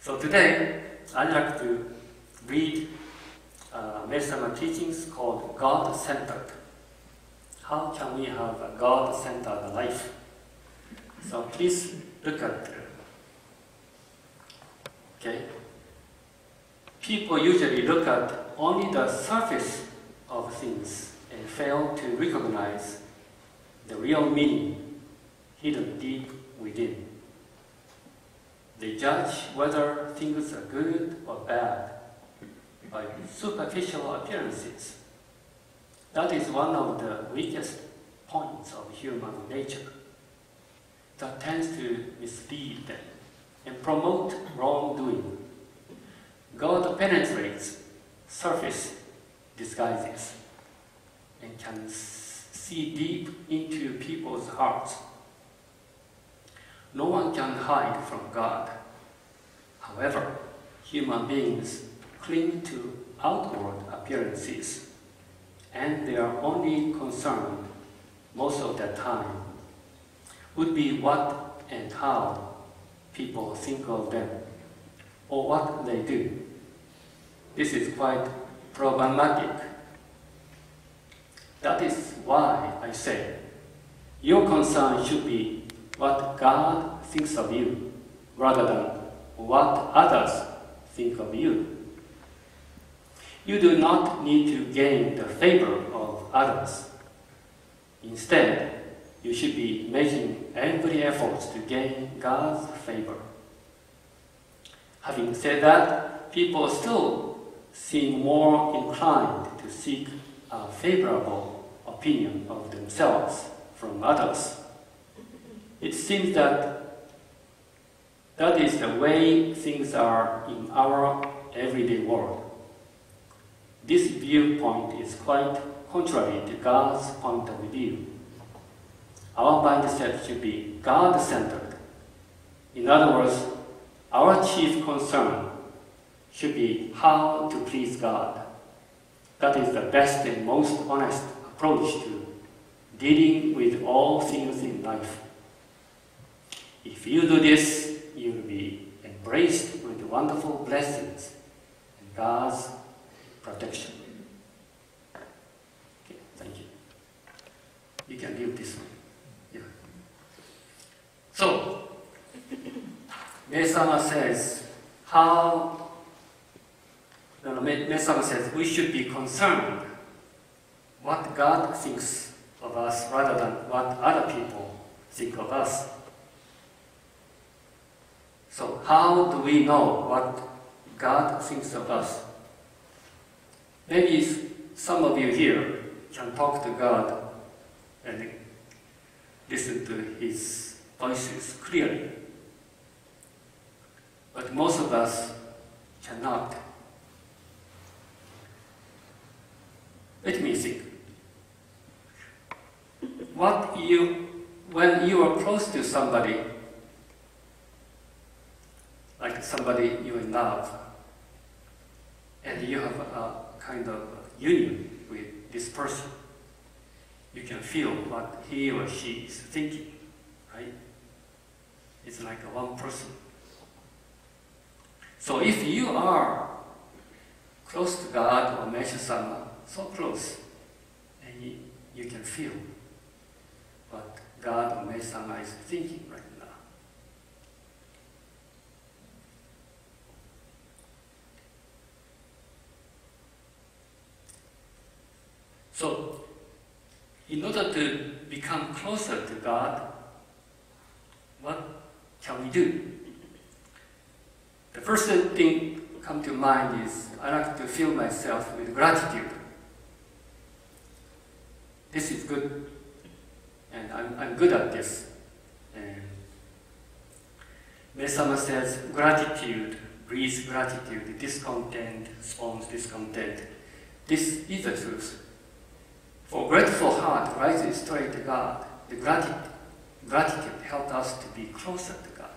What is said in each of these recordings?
So today, I'd like to read Mesama teachings called God-Centered. How can we have a God-centered life? So please look at okay. People usually look at only the surface of things and fail to recognize the real meaning hidden deep within. They judge whether things are good or bad by superficial appearances. That is one of the weakest points of human nature that tends to mislead them and promote wrongdoing. God penetrates surface disguises and can see deep into people's hearts. No one can hide from God. However, human beings cling to outward appearances, and their only concern most of the time would be what and how people think of them or what they do. This is quite problematic. That is why I say your concern should be what God thinks of you rather than what others think of you. You do not need to gain the favor of others. Instead, you should be making every effort to gain God's favor. Having said that, people still seem more inclined to seek a favorable opinion of themselves from others. It seems that that is the way things are in our everyday world. This viewpoint is quite contrary to God's point of view. Our mindset should be God-centered. In other words, our chief concern should be how to please God. That is the best and most honest approach to dealing with all things in life. If you do this, you will be embraced with wonderful blessings and God's protection. Okay, thank you. You can leave this one. Yeah. So, Mesama says Mesama says we should be concerned what God thinks of us rather than what other people think of us. So how do we know what God thinks of us? Maybe some of you here can talk to God and listen to His voices clearly. But most of us cannot. Let me think. When you are close to somebody, like somebody you love, and you have a kind of union with this person, you can feel what he or she is thinking, right? It's like one person. So if you are close to God or Mesha-sama, so close, and you can feel what God or Mesha-sama is thinking right now. So, in order to become closer to God, what can we do? The first thing come to mind is I like to fill myself with gratitude. This is good, and I'm good at this. And Mesama says gratitude breeds gratitude, discontent spawns discontent. This is the truth. For grateful heart rises straight to God. The gratitude helps us to be closer to God.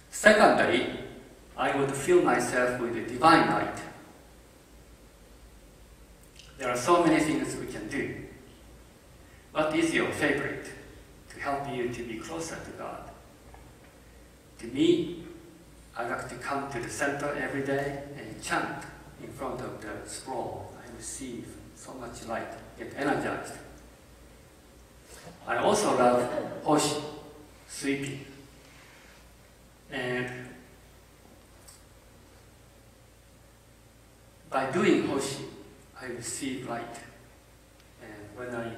Secondly, I would fill myself with the divine light. There are so many things we can do. What is your favorite to help you to be closer to God? To me, I like to come to the center every day and chant in front of the scroll. I receive so much light, get energized. I also love hoshi, sweeping. And by doing hoshi, I receive light. And when I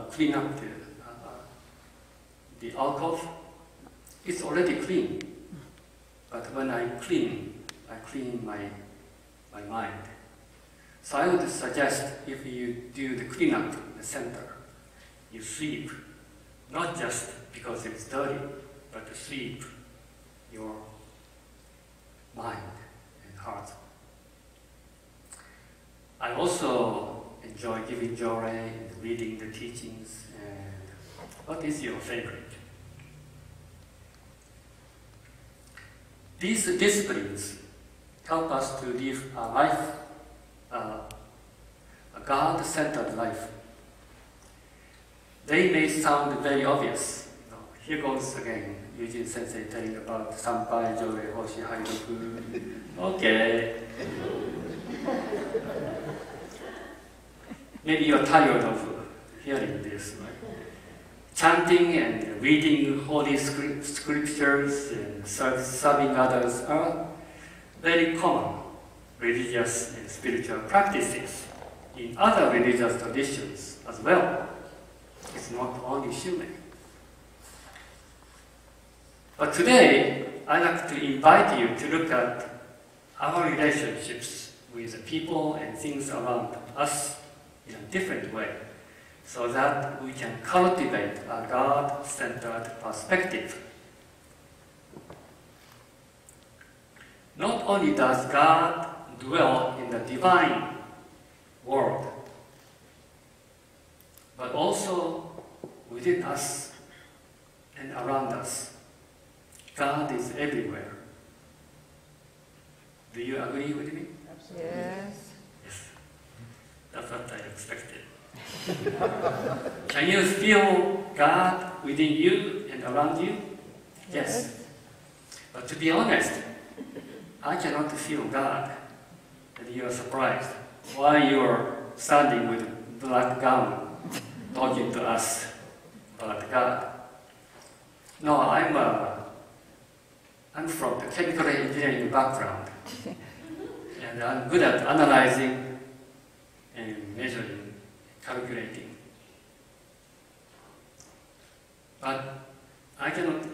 clean up the alcove, it's already clean. But when I clean my mind. So I would suggest if you do the cleanup in the center, you sweep, not just because it's dirty, but to sweep your mind and heart. I also enjoy giving joy and reading the teachings. And what is your favorite? These disciplines help us to live a life, a God-centered life. They may sound very obvious. Here goes again, Eugene Sensei telling about Sampai, Jore, Hoshi, Haidoku. Okay. Maybe you're tired of hearing this, right? Chanting and reading holy scriptures and serving others are very common religious and spiritual practices in other religious traditions as well. It's not only Shumei. But today, I'd like to invite you to look at our relationships with the people and things around us in a different way, so that we can cultivate a God-centered perspective. Not only does God dwell in the divine world, but also within us and around us. God is everywhere. Do you agree with me? Absolutely. Yes. Yes. That's what I expected. Can you feel God within you and around you? Yes. But to be honest, I cannot feel God. And you are surprised why you are standing with a black gown talking to us about God. No, I'm from the chemical engineering background. And I'm good at analyzing and measuring, calculating. But I cannot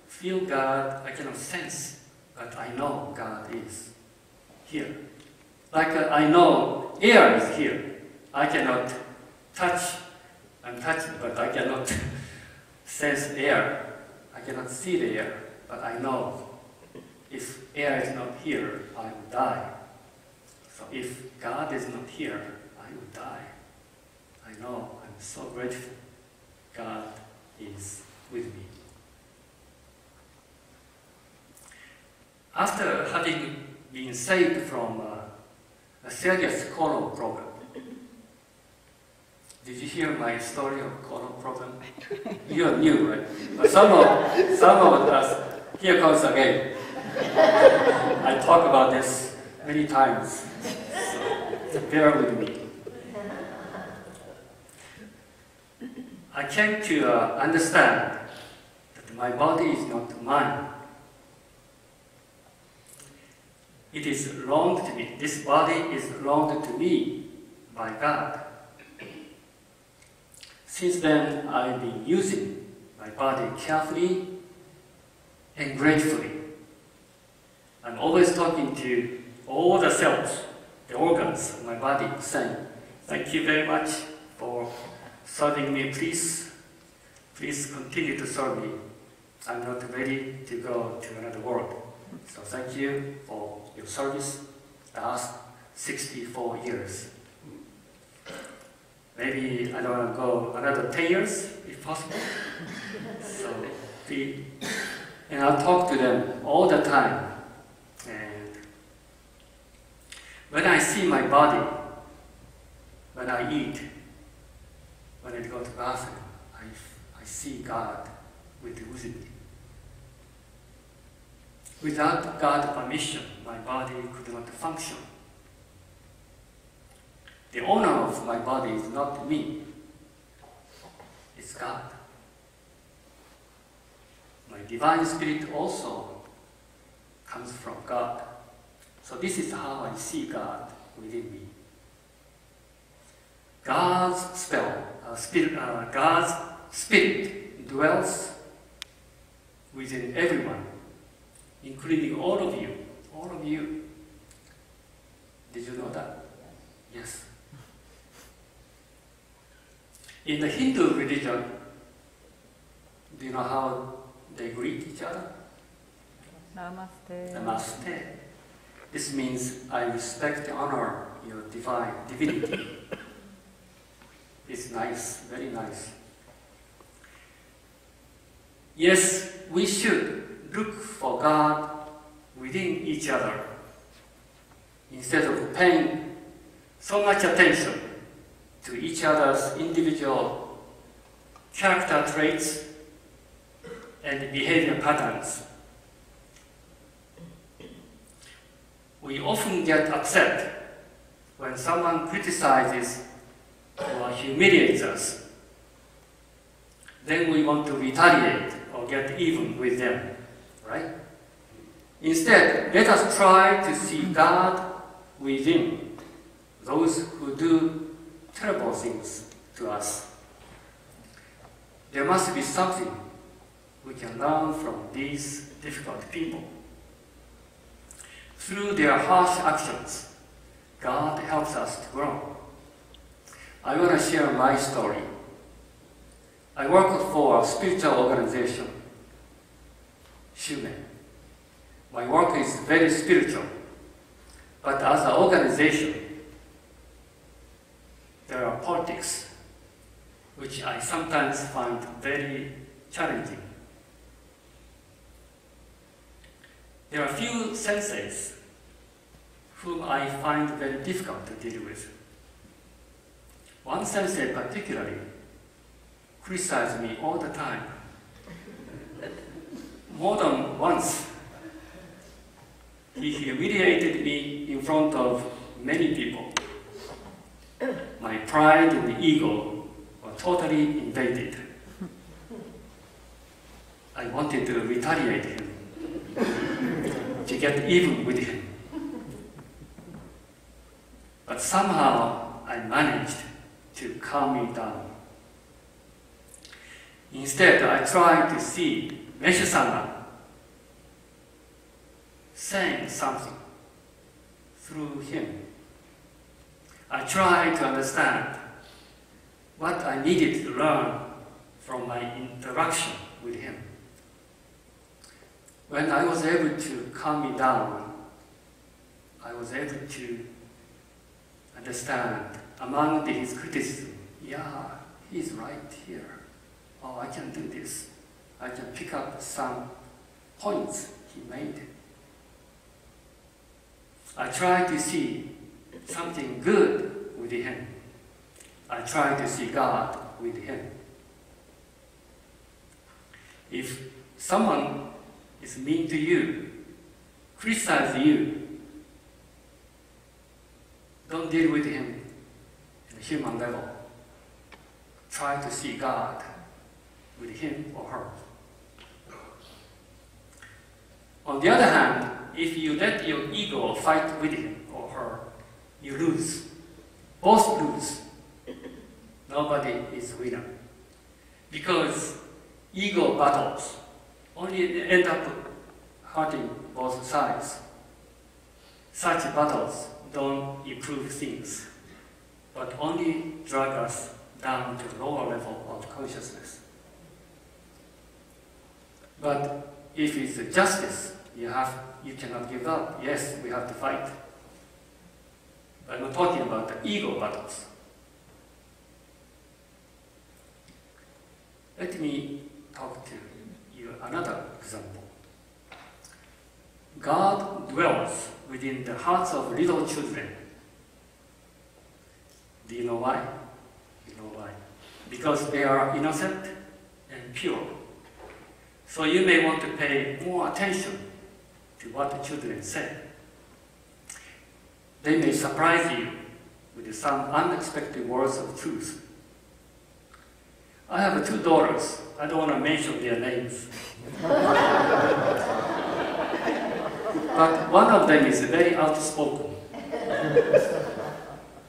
feel God, I cannot sense, but I know God is here. Like I know air is here. I cannot touch, I'm touching, but I cannot sense air. I cannot see the air, but I know if air is not here, I will die. So if God is not here, I will die. I know, I'm so grateful God is with me. After having been saved from a serious colon problem, did you hear my story of colon problem? You are new, right? But some of us, here comes again. I talk about this many times, so bear with me. I came to understand that my body is not mine. It is loaned to me. This body is loaned to me by God. Since then, I've been using my body carefully and gratefully. I'm always talking to all the cells, the organs of my body, saying, thank you very much for serving me. Please continue to serve me. I'm not ready to go to another world. So thank you for your service the last 64 years. Maybe I don't want to go another 10 years, if possible. So, and I'll talk to them all the time. And when I see my body, when I eat, when I go to the bathroom, I see God within me. Without God's permission, my body could not function. The owner of my body is not me, it's God. My divine spirit also comes from God. So this is how I see God within me. God's spirit dwells within everyone, including all of you. All of you. Did you know that? Yes. In the Hindu religion, do you know how they greet each other? Namaste. Namaste. This means I respect and honor your divine divinity. It's nice, very nice. Yes, we should look for God within each other instead of paying so much attention to each other's individual character traits and behavior patterns. We often get upset when someone criticizes or humiliates us. Then we want to retaliate or get even with them, right? Instead, let us try to see God within those who do terrible things to us. There must be something we can learn from these difficult people. Through their harsh actions, God helps us to grow. I want to share my story. I work for a spiritual organization, Shumei. My work is very spiritual, but as an organization, there are politics, which I sometimes find very challenging. There are few senseis whom I find very difficult to deal with. One sensei particularly criticized me all the time. More than once, he humiliated me in front of many people. My pride and ego were totally invaded. I wanted to retaliate him, to get even with him. But somehow I managed to calm me down. Instead, I tried to see Meshu-sama saying something through him. I tried to understand what I needed to learn from my interaction with him. When I was able to calm me down, I was able to understand among his criticism, yeah, he's right here. Oh, I can do this. I can pick up some points he made. I tried to see something good with him. I tried to see God with him. If someone is mean to you, criticize you, don't deal with him at a human level. Try to see God with him or her. On the other hand, if you let your ego fight with him or her, you lose. Both lose. Nobody is winner. Because ego battles only end up hurting both sides. Such battles don't improve things, but only drag us down to a lower level of consciousness. But if it's justice, you cannot give up. Yes, we have to fight. I'm not talking about the ego battles. Let me talk to you another example. God dwells within the hearts of little children. Do you know why? You know why? Because they are innocent and pure. So you may want to pay more attention to what the children say. They may surprise you with some unexpected words of truth. I have 2 daughters. I don't want to mention their names. But one of them is very outspoken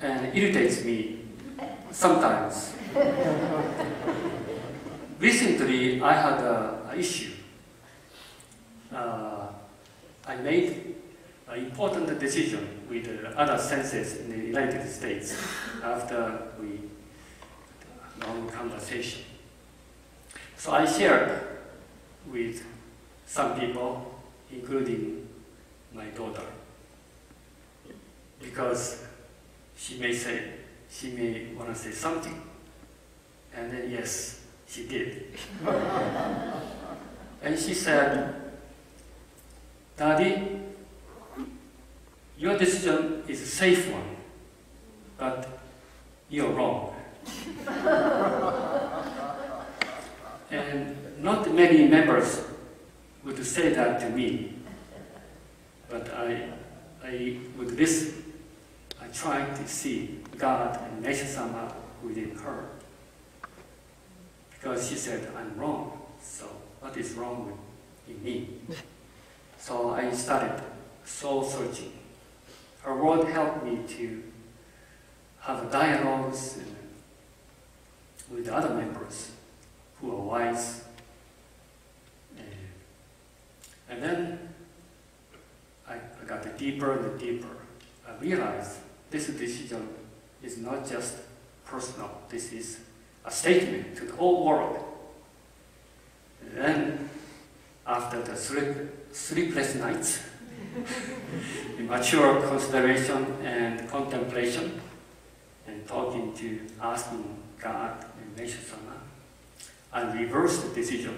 and irritates me sometimes. Recently, I had an issue. I made an important decision with other senseis in the United States after we had a long conversation. So I shared with some people, including my daughter, because she may want to say something, and then yes, she did. And she said, "Daddy, your decision is a safe one, but you're wrong." And not many members would say that to me, but I would listen. I tried to see God and Meisha-sama within her. Because she said, "I'm wrong, so what is wrong in me?" So I started soul searching. Her word helped me to have dialogues with other members who are wise. And then I got deeper and deeper. I realized this decision is not just personal. This is a statement to the whole world. And then, after the sleepless nights, in mature consideration and contemplation, and asking God and Meisha-sama, I reversed the decision.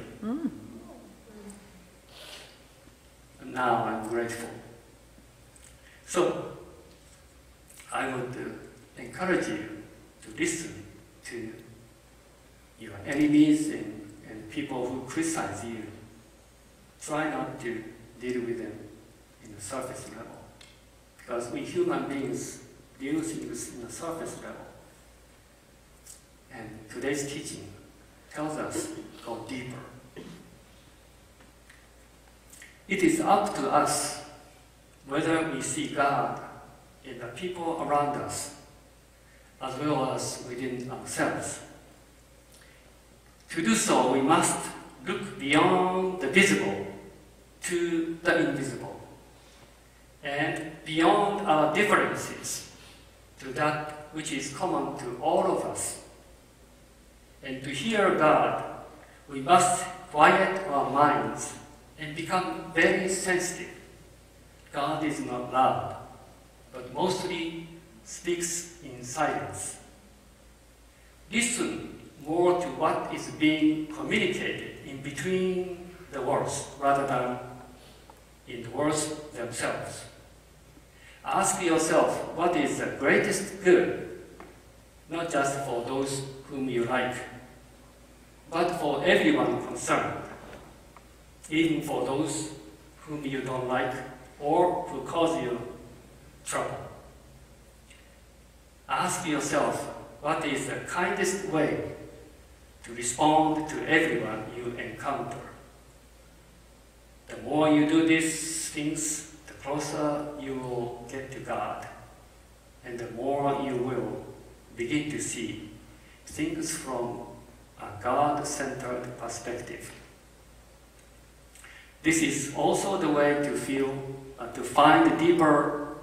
And now I'm grateful. So, I would encourage you to listen to your enemies and people who criticize you. Try not to deal with them in the surface level. Because we human beings deal things in the surface level. And today's teaching tells us to go deeper. It is up to us whether we see God in the people around us as well as within ourselves. To do so, we must look beyond the visible to the invisible, and beyond our differences to that which is common to all of us. And to hear God, we must quiet our minds and become very sensitive. God is not loud, but mostly speaks in silence. Listen more to what is being communicated in between the words rather than in the words themselves. Ask yourself what is the greatest good, not just for those whom you like, but for everyone concerned, even for those whom you don't like or who cause you trouble. Ask yourself what is the kindest way to respond to everyone you encounter. The more you do these things, the closer you will get to God, and the more you will begin to see things from a God-centered perspective. This is also the way to find deeper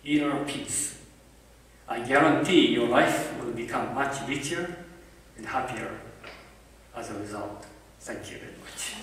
inner peace. I guarantee your life will become much richer and happier as a result. Thank you very much.